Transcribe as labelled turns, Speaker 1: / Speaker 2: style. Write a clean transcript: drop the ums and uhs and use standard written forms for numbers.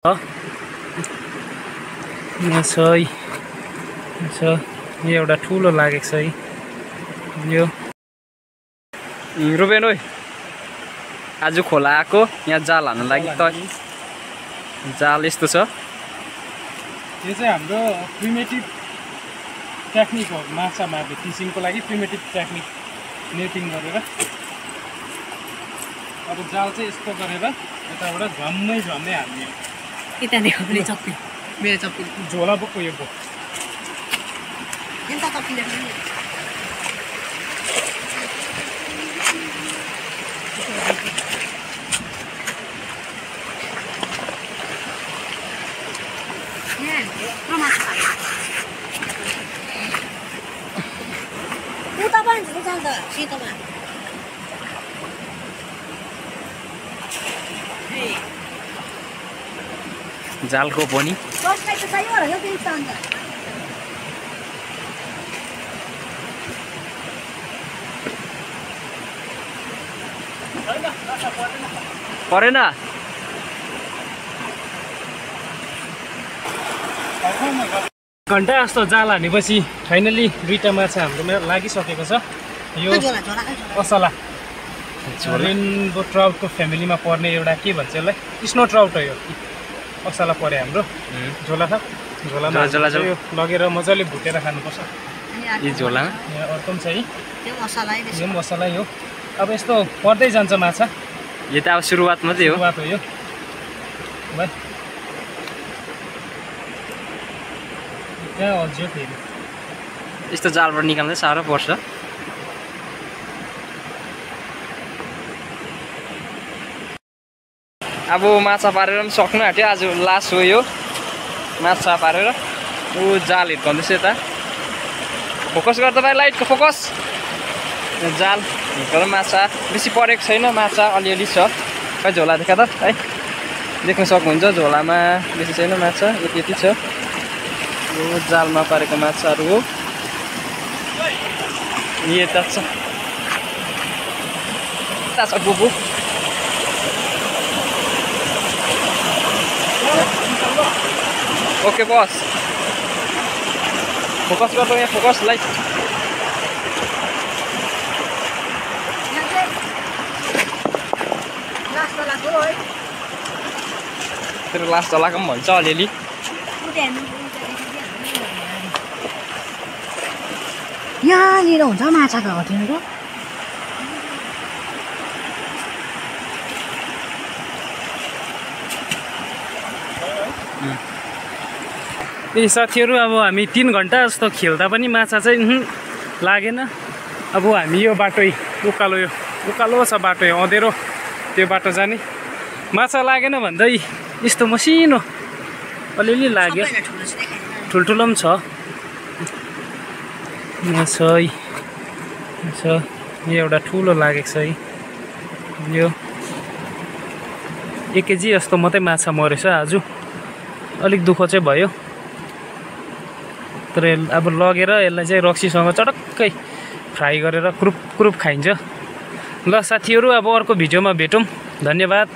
Speaker 1: यहाँ छ है यो एउटा ठुलो लागेको छ है यो रुबेन ओइ आज खोला आएको यहाँ जाल हाल्नु लागि त जाल यस्तो छ।
Speaker 2: यो चाहिँ हाम्रो प्रिमेटिभ टेक्निक हो माछा मार्ने फिसिङको लागि प्रिमेटिभ टेक्निक नेटिङ गरेर अब जाल चाहिँ यस्तो गरेर यताबाट झम्मै हाल्ने
Speaker 3: यता देखो पनि चप्पी मेरो चप्पी
Speaker 2: झोला बोक्को यो बोक
Speaker 3: यता चप्पी देख्नु उता पनि जान्छ सेतोमा
Speaker 1: जालको पनि परेन
Speaker 2: घन्टा जस्तो जाल हानेपछि फाइनली दुईटा माछा हाम्रोमा लागिसकेको छ। यो असला रेनबो ट्राउटको फ्यामिलीमा पर्ने एउटा के भन्छ यसलाई स्नो ट्राउट हो यो असला परे हाम्रो झोला छ। झोलामा यो लगेर मजाले भुटेर खानुपर्छ।
Speaker 1: यो झोला
Speaker 2: अर्को पनि छ है
Speaker 3: त्यो मसला
Speaker 2: यो मसला यो अब यस्तो पर्दै जान्छ माछा।
Speaker 1: यो त अब सुरुवात मात्रै हो।
Speaker 2: सुरुवात हो यो भाइ त्यहाँ अझै फेरि
Speaker 1: यस्तो जालबाट निकाल्दै साह्रो पर्छ। अब माछा पारेर पनि सक्नु आँट्यो आज लास्ट हो यो माछा पारेर ऊ जाल हिर्काउँदैछ यता फोकस गर्दा भाइ लाइटको फोकस जाल हिर्काएर माछा बेसी परेको छैन माछा अलिअलि छ खै झोला देखा त है देख्न सक्नुहुन्छ झोलामा बेसी छैन माछा यति छ यो जालमा पारेको माछाहरू हो यता छ बुबु ओके बस फोकस गर्नु यहाँ फोकस लाइट तेरो लास्ट चलाएको पनि भन्छ अलिअलि
Speaker 3: यहाँनिर हुन्छ माछाको हटिनुको
Speaker 2: ए साथीहरू अब हामी 3 घन्टा जस्तो खेल्दा पनि माछा चाहिँ लागेन। अब हामी यो बाटो उकालो छ बाटो अँधेरो त्यो बाटो जाने माछा लागेन भन्दै यस्तो मसिनो अलिअलि लाग्यो ठुल्ठुलो पनि छ। यहाँ छ है यो एउटा ठुलो लागेको छ है यो 1 केजी जस्तो मात्रै माछा मरेछ आज अलिक दुःख चाहिँ भयो तर अब लगेर यसलाई चाहिँ रक्सीसँग चटक्कै फ्राई गरेर क्रुप खाइन्छ। ल साथीहरू अब अर्को भिडियोमा भेटौँ। धन्यवाद।